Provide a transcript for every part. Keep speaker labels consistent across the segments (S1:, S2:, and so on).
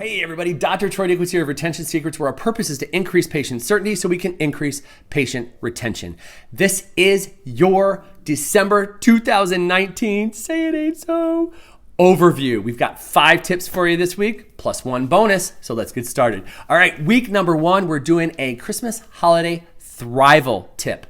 S1: Hey everybody, Dr. Troy Dickwitz here of Retention Secrets, where our purpose is to increase patient certainty so we can increase patient retention. This is your December 2019, say it ain't so, overview. We've got 5 tips for you this week, plus 1 bonus, so let's get started. All right, week number 1, we're doing a Christmas holiday thrival tip.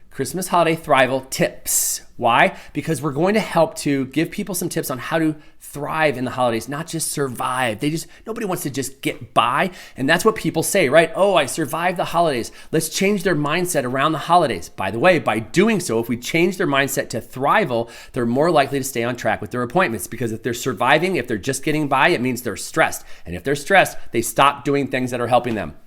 S1: Christmas holiday thrival tips. Why? Because we're going to help to give people some tips on how to thrive in the holidays, not just survive. Nobody wants to just get by. And that's what people say, right? Oh, I survived the holidays. Let's change their mindset around the holidays. By the way, by doing so, if we change their mindset to thrival, they're more likely to stay on track with their appointments, because if they're surviving, if they're just getting by, it means they're stressed. And if they're stressed, they stop doing things that are helping them.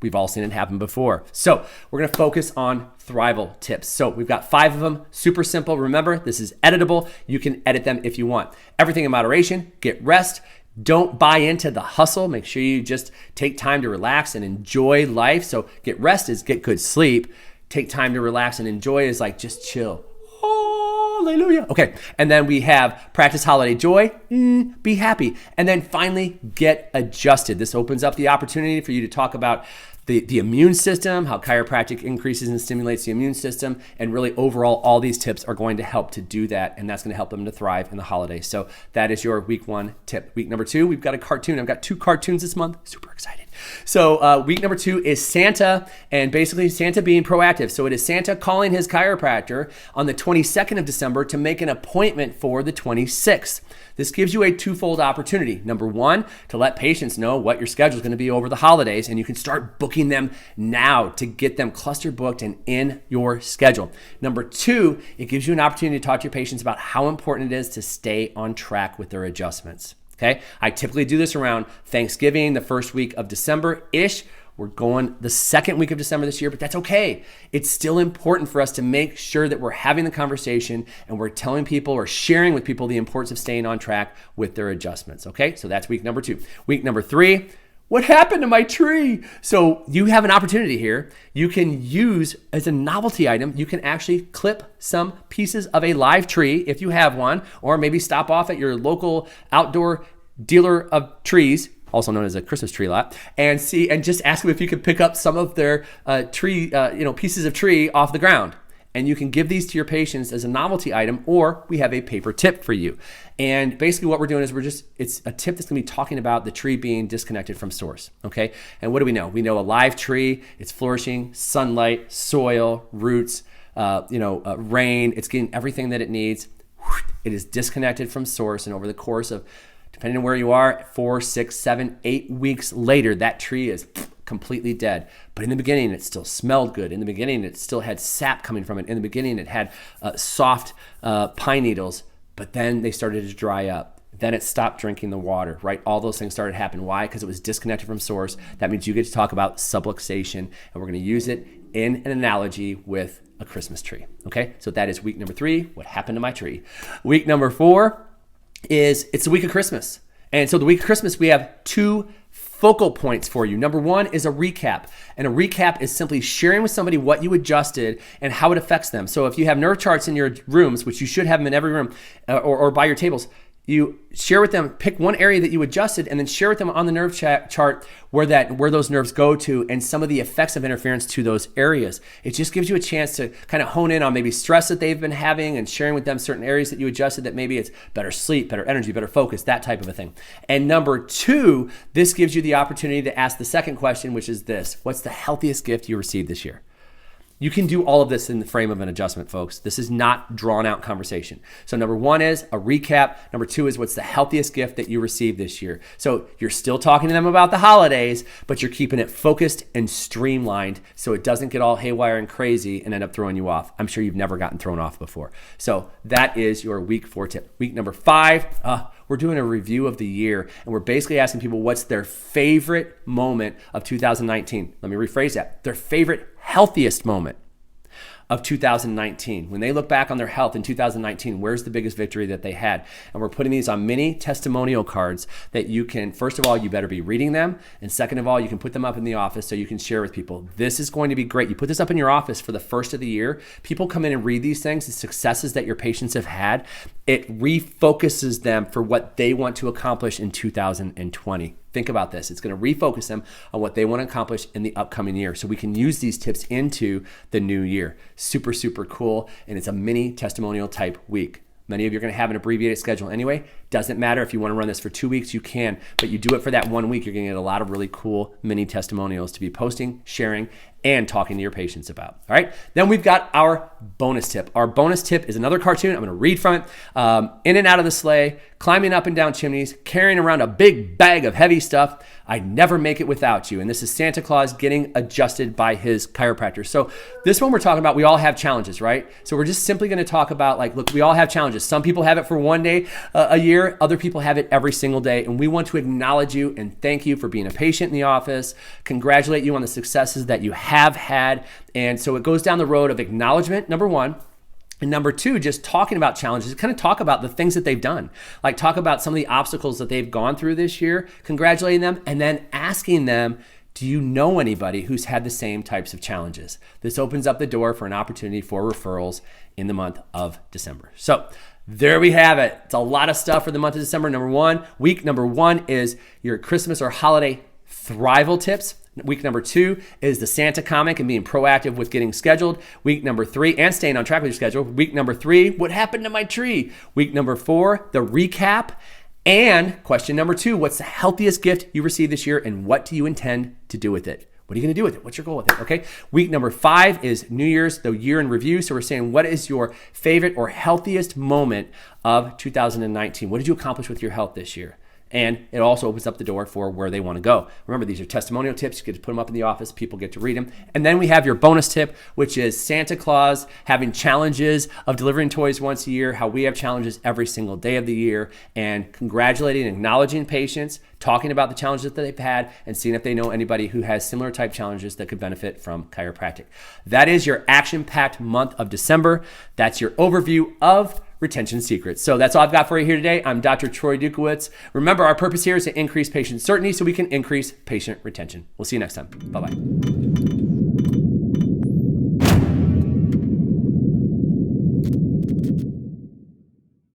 S1: We've all seen it happen before. So we're going to focus on thrival tips. So we've got 5 of them, super simple. Remember, this is editable. You can edit them if you want. Everything in moderation, get rest. Don't buy into the hustle. Make sure you just take time to relax and enjoy life. So get rest is get good sleep. Take time to relax and enjoy is like just chill. Hallelujah. Okay, and then we have practice holiday joy, be happy. And then finally, get adjusted. This opens up the opportunity for you to talk about the immune system, how chiropractic increases and stimulates the immune system, and really overall, all these tips are going to help to do that, and that's going to help them to thrive in the holidays. So that is your week 1 tip. Week number 2, we've got a cartoon. I've got 2 cartoons this month. Super excited. So week number 2 is Santa, and basically Santa being proactive. So it is Santa calling his chiropractor on the 22nd of December to make an appointment for the 26th. This gives you a twofold opportunity. Number 1, to let patients know what your schedule is going to be over the holidays, and you can start booking them now to get them cluster booked and in your schedule. Number 2, it gives you an opportunity to talk to your patients about how important it is to stay on track with their adjustments. Okay, I typically do this around Thanksgiving, the first week of December-ish. We're going the second week of December this year, but that's okay. It's still important for us to make sure that we're having the conversation and we're telling people or sharing with people the importance of staying on track with their adjustments. Okay, so that's week number 2. Week number 3, what happened to my tree? So you have an opportunity here. You can use as a novelty item, you can actually clip some pieces of a live tree if you have one, or maybe stop off at your local outdoor dealer of trees, also known as a Christmas tree lot, and just ask them if you could pick up some of their pieces of tree off the ground. And you can give these to your patients as a novelty item, or we have a paper tip for you. And basically what we're doing is it's a tip that's gonna be talking about the tree being disconnected from source, okay? And what do we know? We know a live tree, it's flourishing, sunlight, soil, roots, rain, it's getting everything that it needs. It is disconnected from source, and over the course of, depending on where you are, 4, 6, 7, 8 weeks later, that tree is completely dead. But in the beginning, it still smelled good. In the beginning, it still had sap coming from it. In the beginning, it had soft pine needles, but then they started to dry up. Then it stopped drinking the water, right? All those things started to happen. Why? Because it was disconnected from source. That means you get to talk about subluxation, and we're going to use it in an analogy with a Christmas tree, okay? So that is week number 3, what happened to my tree. Week number 4, it's the week of Christmas. And so the week of Christmas, we have 2 focal points for you. Number 1 is a recap. And a recap is simply sharing with somebody what you adjusted and how it affects them. So if you have nerve charts in your rooms, which you should have them in every room, or by your tables, you share with them, pick one area that you adjusted, and then share with them on the nerve chart where those nerves go to and some of the effects of interference to those areas. It just gives you a chance to kind of hone in on maybe stress that they've been having and sharing with them certain areas that you adjusted, that maybe it's better sleep, better energy, better focus, that type of a thing. And number 2, this gives you the opportunity to ask the second question, which is this: what's the healthiest gift you received this year? You can do all of this in the frame of an adjustment, folks. This is not drawn out conversation. So number 1 is a recap. Number 2 is what's the healthiest gift that you received this year. So you're still talking to them about the holidays, but you're keeping it focused and streamlined so it doesn't get all haywire and crazy and end up throwing you off. I'm sure you've never gotten thrown off before. So that is your week 4 tip. Week number 5, we're doing a review of the year, and we're basically asking people what's their favorite moment of 2019. Let me rephrase that. Their favorite healthiest moment of 2019. When they look back on their health in 2019, where's the biggest victory that they had? And we're putting these on mini testimonial cards that you can, first of all, you better be reading them. And second of all, you can put them up in the office so you can share with people. This is going to be great. You put this up in your office for the first of the year. People come in and read these things, the successes that your patients have had. It refocuses them for what they want to accomplish in 2020. Think about this. It's going to refocus them on what they want to accomplish in the upcoming year. So we can use these tips into the new year. Super, super cool. And it's a mini testimonial type week. Many of you are going to have an abbreviated schedule anyway. Doesn't matter if you want to run this for 2 weeks, you can, but you do it for that 1 week. You're going to get a lot of really cool mini testimonials to be posting, sharing, and talking to your patients about. All right. Then we've got our bonus tip. Our bonus tip is another cartoon. I'm going to read from it. In and out of the sleigh, climbing up and down chimneys, carrying around a big bag of heavy stuff. I'd never make it without you. And this is Santa Claus getting adjusted by his chiropractor. So this one we're talking about, we all have challenges, right? So we're just simply going to talk about look, we all have challenges. Some people have it for 1 day a year. Other people have it every single day. And we want to acknowledge you and thank you for being a patient in the office, congratulate you on the successes that you have had. And so it goes down the road of acknowledgement, number one. And number two, just talking about challenges, kind of talk about the things that they've done. Like talk about some of the obstacles that they've gone through this year, congratulating them, and then asking them, do you know anybody who's had the same types of challenges? This opens up the door for an opportunity for referrals in the month of December. So there we have it. It's a lot of stuff for the month of December. Week number one is your Christmas or holiday thrival tips. Week number two is the Santa comic and being proactive with getting scheduled. Week number three, and staying on track with your schedule. Week number three, what happened to my tree? Week number four, the recap. And question number two, what's the healthiest gift you received this year and what do you intend to do with it? What are you going to do with it? What's your goal with it? Okay. Week number five is New Year's, the year in review. So we're saying, what is your favorite or healthiest moment of 2019? What did you accomplish with your health this year? And it also opens up the door for where they want to go. Remember, these are testimonial tips. You get to put them up in the office. People get to read them. And then we have your bonus tip, which is Santa Claus having challenges of delivering toys once a year, how we have challenges every single day of the year, and congratulating and acknowledging patients, talking about the challenges that they've had, and seeing if they know anybody who has similar type challenges that could benefit from chiropractic. That is your action-packed month of December. That's your overview of retention secrets. So that's all I've got for you here today. I'm Dr. Troy Dukowitz. Remember, our purpose here is to increase patient certainty so we can increase patient retention. We'll see you next time. Bye-bye.